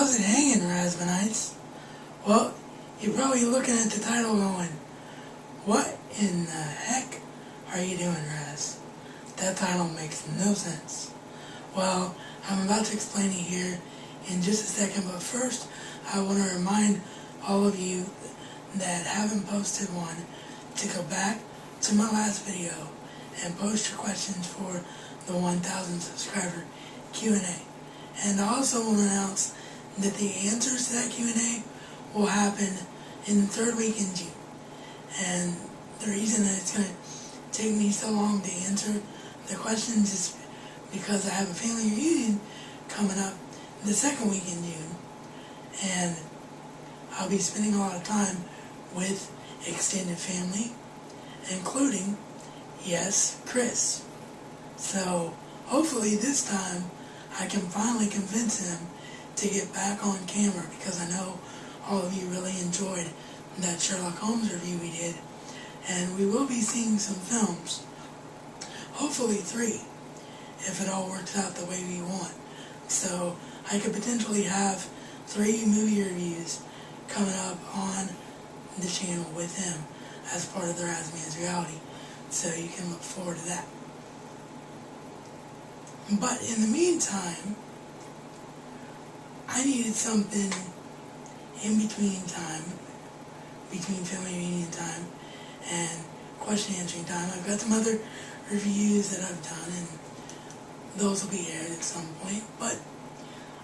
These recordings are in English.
How's it hanging, RazManites? Well, you're probably looking at the title going, what in the heck are you doing, Raz? That title makes no sense. Well, I'm about to explain it here in just a second, but first I want to remind all of you that haven't posted one to go back to my last video and post your questions for the 1,000 subscriber Q&A. And I also want to announce that the answers to that Q&A will happen in the third week in June. And the reason that it's going to take me so long to answer the questions is because I have a family reunion coming up the second week in June. And I'll be spending a lot of time with extended family, including, yes, Chris. So hopefully this time I can finally convince him to get back on camera, because I know all of you really enjoyed that Sherlock Holmes review we did. And we will be seeing some films, hopefully 3, if it all works out the way we want. So I could potentially have 3 movie reviews coming up on the channel with him as part of the RazMansReality. So you can look forward to that. But in the meantime, I needed something in between time, between family reunion time and question answering time. I've got some other reviews that I've done, and those will be aired at some point. But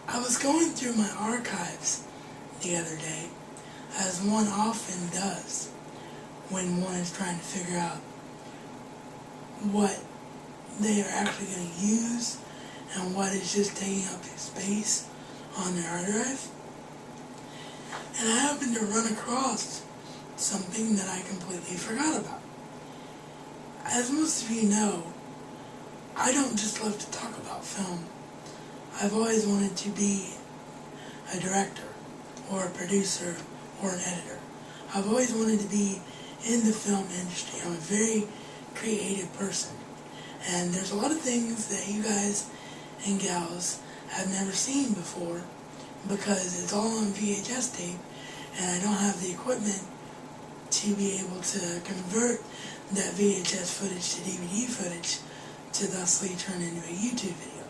I was going through my archives the other day, as one often does when one is trying to figure out what they are actually going to use and what is just taking up space on their hard drive. And I happened to run across something that I completely forgot about. As most of you know, I don't just love to talk about film. I've always wanted to be a director or a producer or an editor. I've always wanted to be in the film industry. I'm a very creative person. And there's a lot of things that you guys and gals have never seen before, because it's all on VHS tape and I don't have the equipment to be able to convert that VHS footage to DVD footage to thusly turn into a YouTube video.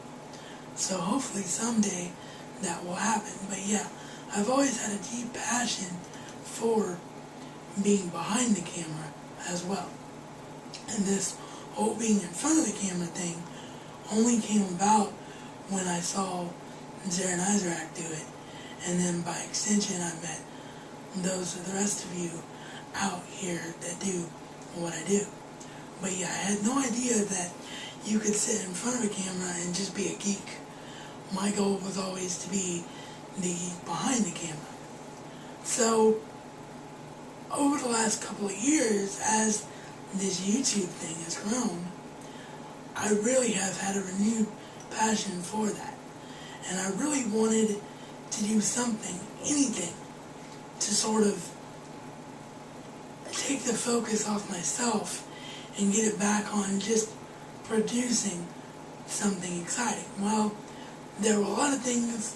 So hopefully someday that will happen. But yeah, I've always had a deep passion for being behind the camera as well. And this whole being in front of the camera thing only came about when I saw J.R.R. do it. And then by extension I met those of the rest of you out here that do what I do. But yeah, I had no idea that you could sit in front of a camera and just be a geek. My goal was always to be the geek behind the camera. So over the last couple of years, as this YouTube thing has grown, I really have had a renewed passion for that. And I really wanted to do something, anything, to sort of take the focus off myself and get it back on just producing something exciting. Well, there were a lot of things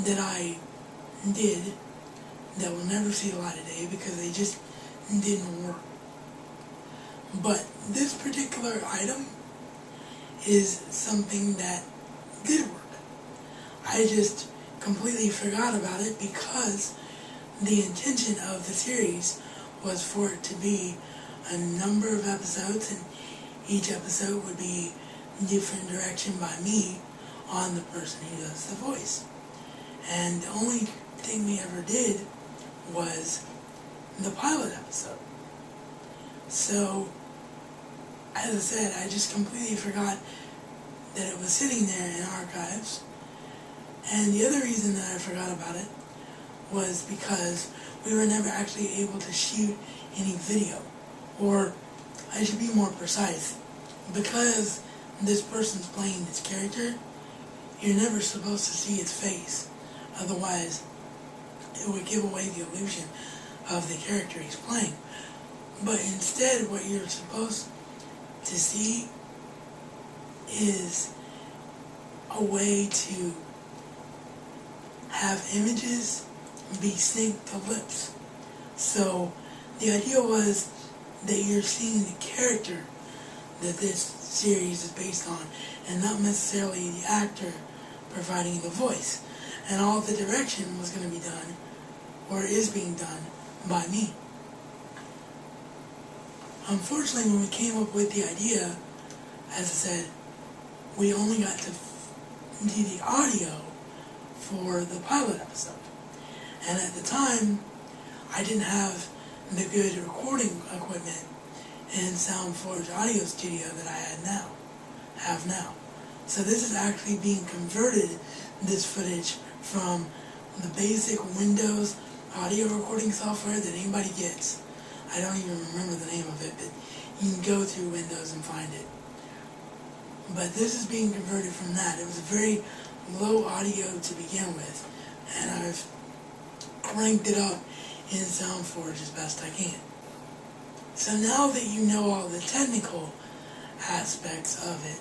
that I did that will never see the light of day because they just didn't work. But this particular item is something that did work. I just completely forgot about it because the intention of the series was for it to be a number of episodes, and each episode would be different direction by me on the person who does the voice. And the only thing we ever did was the pilot episode. So, as I said, I just completely forgot that it was sitting there in archives. And the other reason that I forgot about it was because we were never actually able to shoot any video. Or, I should be more precise, because this person's playing this character, you're never supposed to see his face. Otherwise, it would give away the illusion of the character he's playing. But instead, what you're supposed to see is a way to have images be synced to lips. So the idea was that you're seeing the character that this series is based on, and not necessarily the actor providing the voice. And all the direction was going to be done, or is being done, by me. Unfortunately, when we came up with the idea, as I said, we only got to do the audio for the pilot episode. And at the time, I didn't have the good recording equipment in SoundForge Audio Studio that I have now. So this is actually being converted, this footage, from the basic Windows audio recording software that anybody gets. I don't even remember the name of it, but you can go through Windows and find it. But this is being converted from that. It was very low audio to begin with, and I've cranked it up in SoundForge as best I can. So now that you know all the technical aspects of it,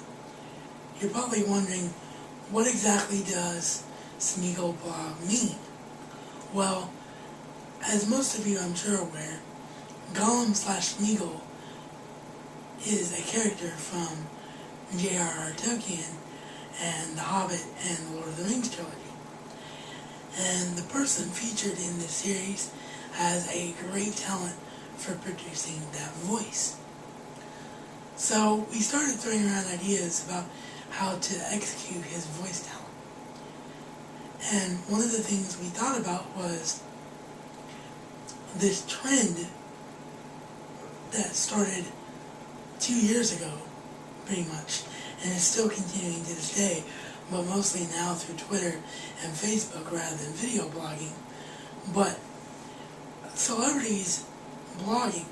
you're probably wondering, what exactly does Smeagol Blog mean? Well, as most of you I'm sure are aware, Gollum / Smeagol is a character from J.R.R. Tolkien and The Hobbit and the Lord of the Rings trilogy. And the person featured in this series has a great talent for producing that voice. So we started throwing around ideas about how to execute his voice talent. And one of the things we thought about was this trend that started 2 years ago, pretty much, and is still continuing to this day, but mostly now through Twitter and Facebook rather than video blogging. But celebrities blogging,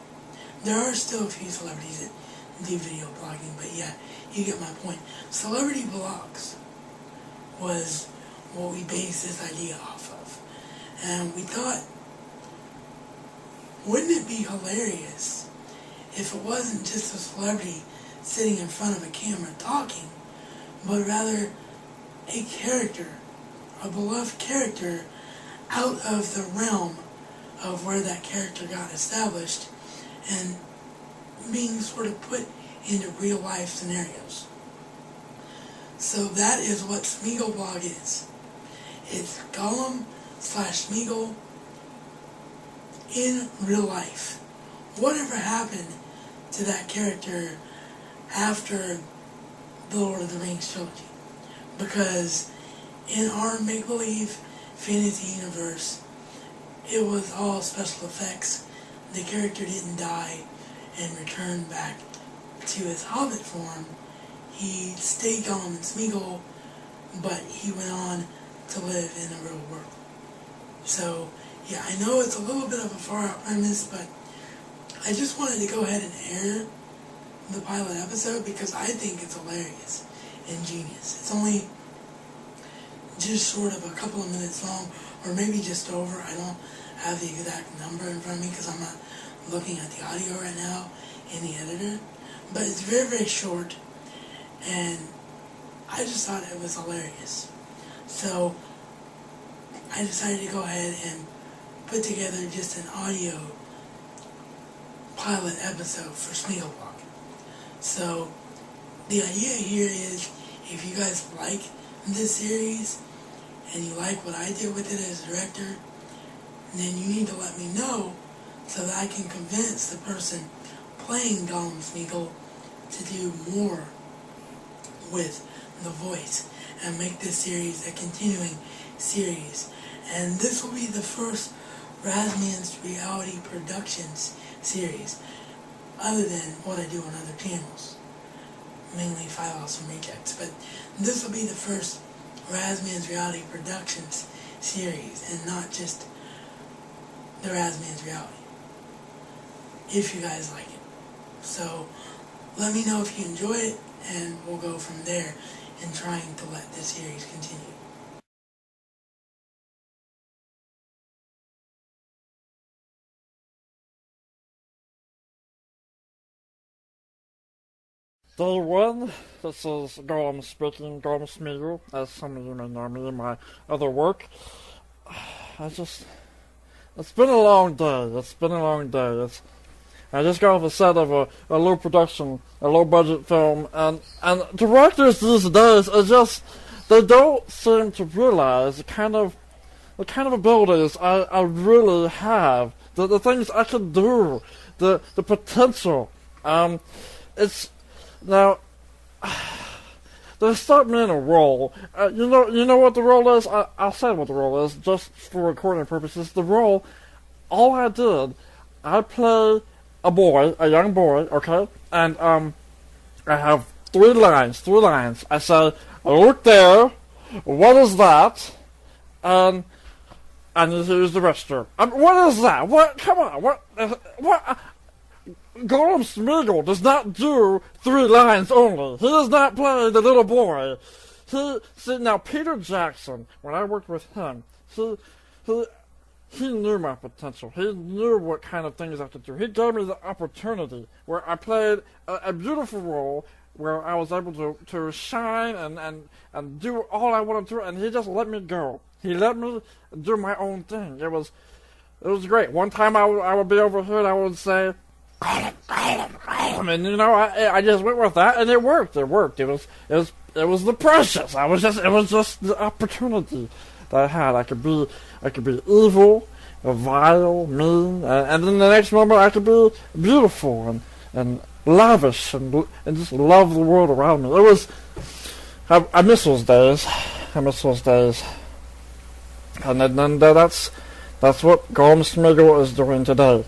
there are still a few celebrities that do video blogging, but yeah, you get my point. Celebrity blogs was what we based this idea off of. And we thought, wouldn't it be hilarious if it wasn't just a celebrity sitting in front of a camera talking, but rather a character, a beloved character out of the realm of where that character got established and being sort of put into real life scenarios. So that is what Smeagol Blog is. It's Gollum / Smeagol in real life. Whatever happened to that character after the Lord of the Rings trilogy? Because in our make-believe fantasy universe, it was all special effects. The character didn't die and return back to his hobbit form. He stayed Gollum and Smeagol, but he went on to live in the real world. So, yeah, I know it's a little bit of a far-out premise, but I just wanted to go ahead and air the pilot episode because I think it's hilarious and genius. It's only just short of a couple of minutes long, or maybe just over. I don't have the exact number in front of me because I'm not looking at the audio right now in the editor. But it's very, very short, and I just thought it was hilarious. So I decided to go ahead and put together just an audio pilot episode for Smeagol Blog. So the idea here is, if you guys like this series and you like what I did with it as a director, then you need to let me know so that I can convince the person playing Gollum Smeagol to do more with the voice and make this series a continuing series. And this will be the first RazMansReality Productions series, other than what I do on other channels, mainly Files from Rejects. But this will be the first RazMansReality Productions series, and not just the RazMansReality, if you guys like it. So let me know if you enjoy it, and we'll go from there in trying to let this series continue. Day one, this is Gollum speaking, Gollum Smeagol, as some of you may know me in my other work. it's been a long day. I just got off a set of a low production, a low budget film, and directors these days they don't seem to realize the kind of abilities I really have, the things I can do, the potential. It's now they stuck me in a role. You know what the role is. I'll say what the role is just for recording purposes. The role, all I did, I play a young boy, okay, and I have three lines. I say, look there. What is that? And I need to use the restroom. What is that? What? Come on. What? Gollum Smeagol does not do 3 lines only. He does not play the little boy. Now Peter Jackson, when I worked with him, he knew my potential. He knew what kind of things I could do. He gave me the opportunity where I played a beautiful role where I was able to shine and do all I wanted to, and he just let me go. He let me do my own thing. It was great. One time I would be overheard, I would say, Gollum, and I just went with that, and it worked. It was the precious. It was just the opportunity that I had. I could be evil, vile, mean, and then the next moment I could be beautiful and lavish and just love the world around me. I miss those days. And then that's what Gollum Smeagol is doing today.